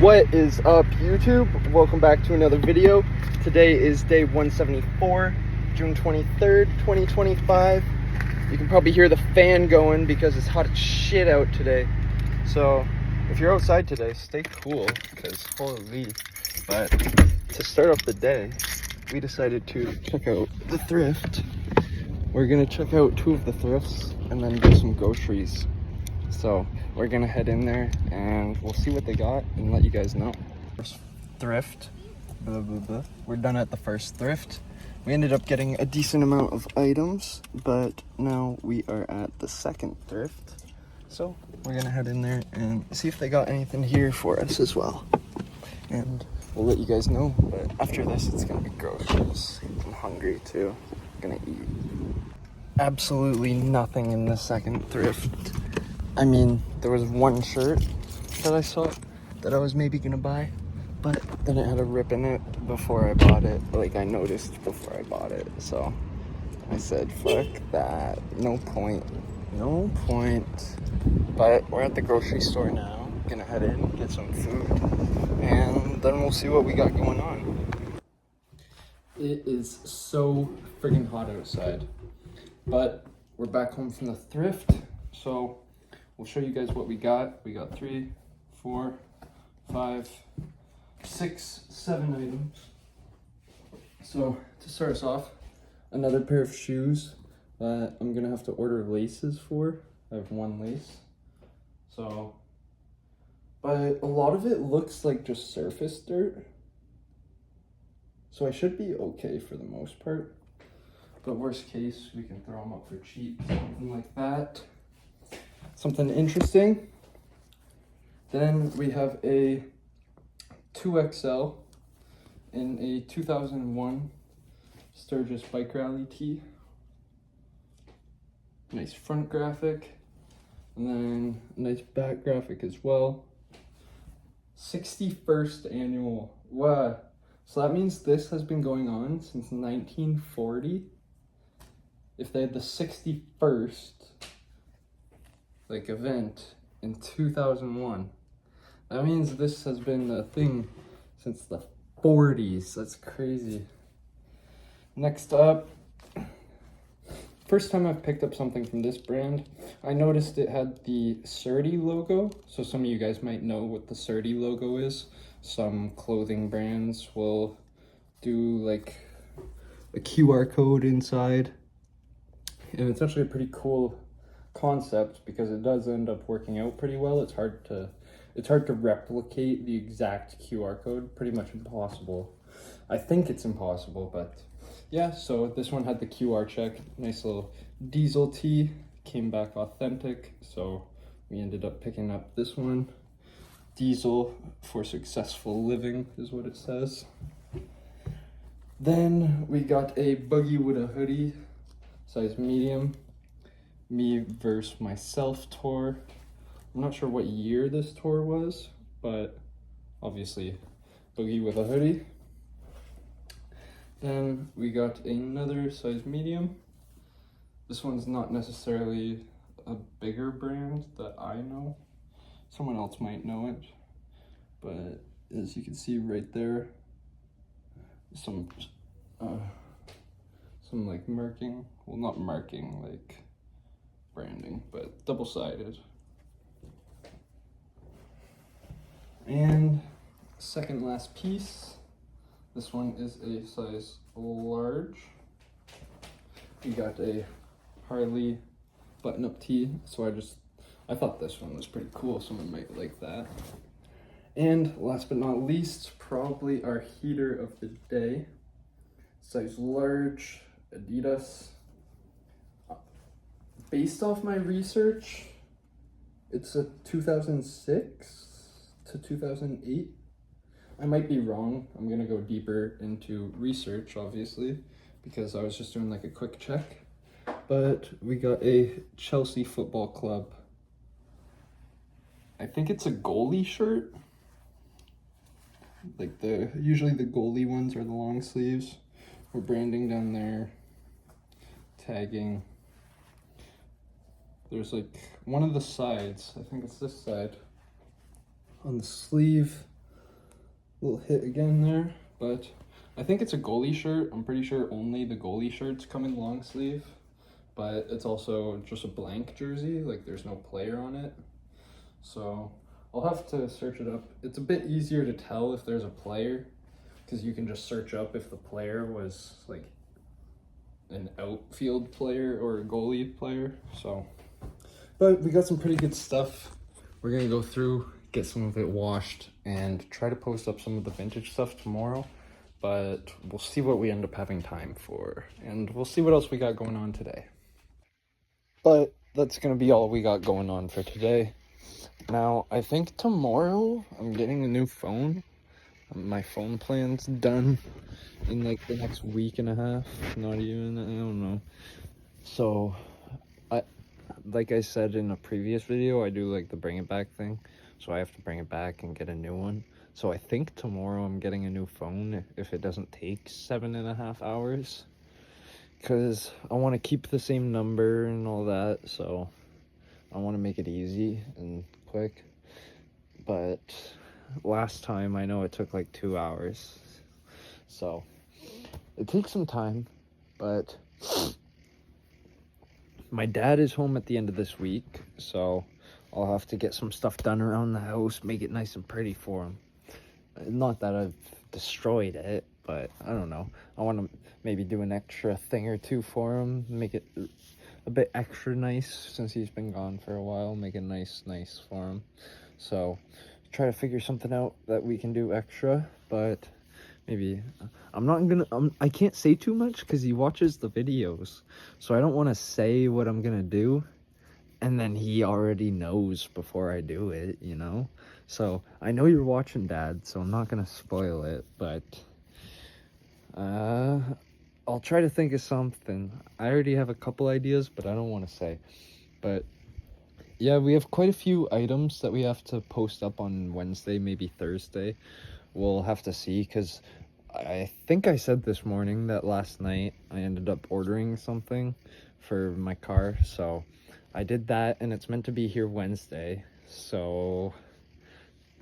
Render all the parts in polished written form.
What is up, YouTube? Welcome back to another video. Today is day 174, June 23rd, 2025. You can probably hear the fan going because it's hot as shit out today. So if you're outside today, stay cool because holy. But to start off the day, we decided to check out the thrift. We're gonna check out two of the thrifts and then do some groceries. So we're gonna head in there and we'll see what they got and let you guys know. First thrift, blah, blah, blah. We're done at the first thrift. We ended up getting a decent amount of items, but now we are at the second thrift. So we're gonna head in there and see if they got anything here for us as well. And we'll let you guys know, but after this it's gonna be groceries. I'm hungry too, I'm gonna eat. Absolutely nothing in the second thrift. I mean, there was one shirt that I saw that I was maybe gonna buy, but then it had a rip in it before I bought it. Like, I noticed before I bought it, so I said, fuck that, no point. But we're at the grocery store now, gonna head in, get some food, and then we'll see what we got going on. It is so friggin' hot outside, but we're back home from the thrift, so we'll show you guys what we got. We got 3, 4, 5, 6, 7 items. So to start us off, another pair of shoes that I'm gonna have to order laces for. I have one lace. So, but a lot of it looks like just surface dirt. So I should be okay for the most part. But worst case, we can throw them up for cheap, something like that. Something interesting. Then we have a 2XL in a 2001 Sturgis Bike Rally tee. Nice front graphic, and then a nice back graphic as well. 61st annual. Wow. So that means this has been going on since 1940. If they had the 61st event in 2001, that means this has been a thing since the 40s. That's crazy. Next up, first time I've picked up something from this brand, I noticed it had the Surdy logo. So some of you guys might know what the Surdy logo is. Some clothing brands will do like a QR code inside, and it's actually a pretty cool concept because it does end up working out pretty well. It's hard to replicate the exact QR code, pretty much impossible. I think it's impossible, but yeah, so this one had the QR check, nice little diesel tee, came back authentic, so we ended up picking up this one. Diesel for successful living is what it says. Then we got a Boogie with a hoodie, size medium. Me versus myself tour. I'm not sure what year this tour was, but obviously Boogie with a hoodie. Then we got another size medium. This one's not necessarily a bigger brand that I know. Someone else might know it, but as you can see right there, some like marking, well, not marking, like branding, but double-sided. And second last piece, this one is a size large. We got a Harley button-up tee, so I thought this one was pretty cool. Someone might like that. And last but not least, probably our heater of the day, size large, Adidas. Based off my research, it's a 2006 to 2008. I might be wrong. I'm gonna go deeper into research, obviously, because I was just doing like a quick check. But we got a Chelsea Football Club. I think it's a goalie shirt. Like usually the goalie ones are the long sleeves. We're branding down there, tagging. There's like one of the sides, I think it's this side, on the sleeve little hit again there, but I think it's a goalie shirt. I'm pretty sure only the goalie shirts come in long sleeve, but it's also just a blank jersey, like there's no player on it. So I'll have to search it up. It's a bit easier to tell if there's a player, because you can just search up if the player was like an outfield player or a goalie player. So, but we got some pretty good stuff. We're gonna go through, get some of it washed, and try to post up some of the vintage stuff tomorrow. But we'll see what we end up having time for, and we'll see what else we got going on today. But that's gonna be all we got going on for today. Now, I think tomorrow I'm getting a new phone. My phone plan's done in like the next week and a half, not even, I don't know. So, like I said in a previous video, I do like the bring it back thing. So I have to bring it back and get a new one. So I think tomorrow I'm getting a new phone if it doesn't take 7.5 hours. Because I want to keep the same number and all that, so I want to make it easy and quick. But last time I know it took like 2 hours. So it takes some time, but my dad is home at the end of this week, so I'll have to get some stuff done around the house, make it nice and pretty for him. Not that I've destroyed it, but I don't know. I want to maybe do an extra thing or two for him, make it a bit extra nice since he's been gone for a while, make it nice for him. So try to figure something out that we can do extra, but maybe I'm not gonna I can't say too much because he watches the videos, so I don't want to say what I'm gonna do and then he already knows before I do it, you know. So I know you're watching, Dad, so I'm not gonna spoil it, but I'll try to think of something. I already have a couple ideas, but I don't want to say. But yeah, we have quite a few items that we have to post up on Wednesday, maybe Thursday. We'll have to see, because I think I said this morning that last night I ended up ordering something for my car. So I did that, and it's meant to be here Wednesday. So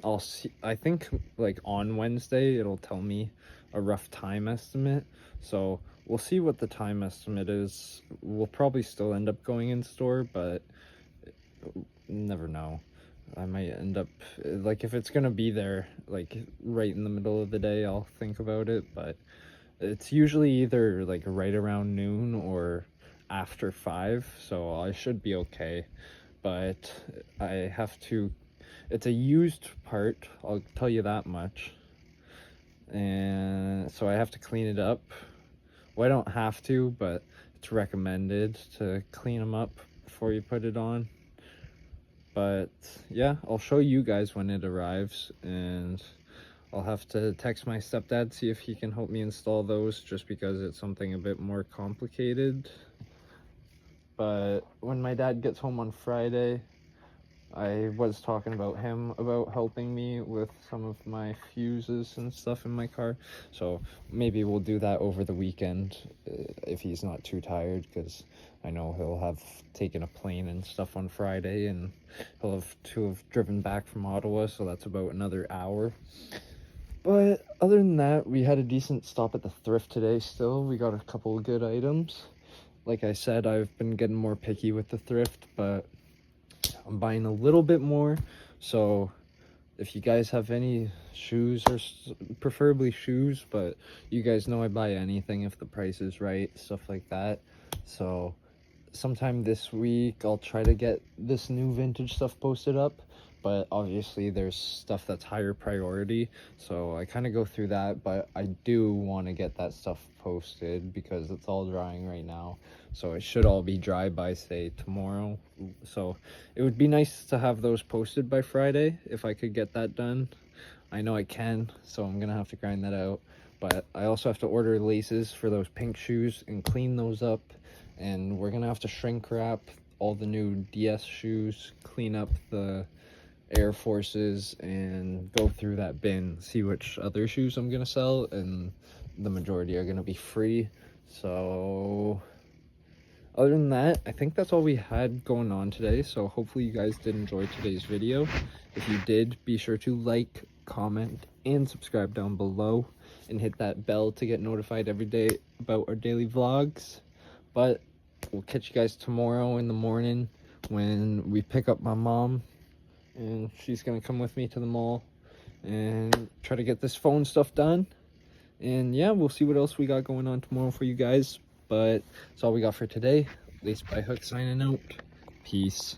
I'll see. I think like on Wednesday it'll tell me a rough time estimate. So we'll see what the time estimate is. We'll probably still end up going in store, but never know. I might end up, like, if it's gonna be there like right in the middle of the day, I'll think about it, but it's usually either like right around noon or after 5, so I should be okay. But I have to, it's a used part, I'll tell you that much, and so I have to clean it up. Well, I don't have to, but it's recommended to clean them up before you put it on. But yeah, I'll show you guys when it arrives, and I'll have to text my stepdad, see if he can help me install those, just because it's something a bit more complicated. But when my dad gets home on Friday, I was talking about him about helping me with some of my fuses and stuff in my car. So maybe we'll do that over the weekend if he's not too tired, because I know he'll have taken a plane and stuff on Friday, and he'll have to have driven back from Ottawa, so that's about another hour. But other than that, we had a decent stop at the thrift today still. We got a couple of good items. Like I said, I've been getting more picky with the thrift, but I'm buying a little bit more. So if you guys have any shoes, or preferably shoes, but you guys know I buy anything if the price is right, stuff like that. So sometime this week I'll try to get this new vintage stuff posted up, but obviously there's stuff that's higher priority, so I kind of go through that. But I do want to get that stuff posted because it's all drying right now, so it should all be dry by, say, tomorrow. So it would be nice to have those posted by Friday if I could get that done. I know I can, so I'm gonna have to grind that out. But I also have to order laces for those pink shoes and clean those up, and we're gonna have to shrink wrap all the new DS shoes, clean up the Air Forces, and go through that bin, see which other shoes I'm gonna sell, and the majority are gonna be free. So other than that, I think that's all we had going on today. So hopefully you guys did enjoy today's video. If you did, be sure to like, comment, and subscribe down below, and hit that bell to get notified every day about our daily vlogs. But we'll catch you guys tomorrow in the morning when we pick up my mom, and she's gonna come with me to the mall and try to get this phone stuff done. And yeah, we'll see what else we got going on tomorrow for you guys. But that's all we got for today. Lacedbyhook signing out. Peace.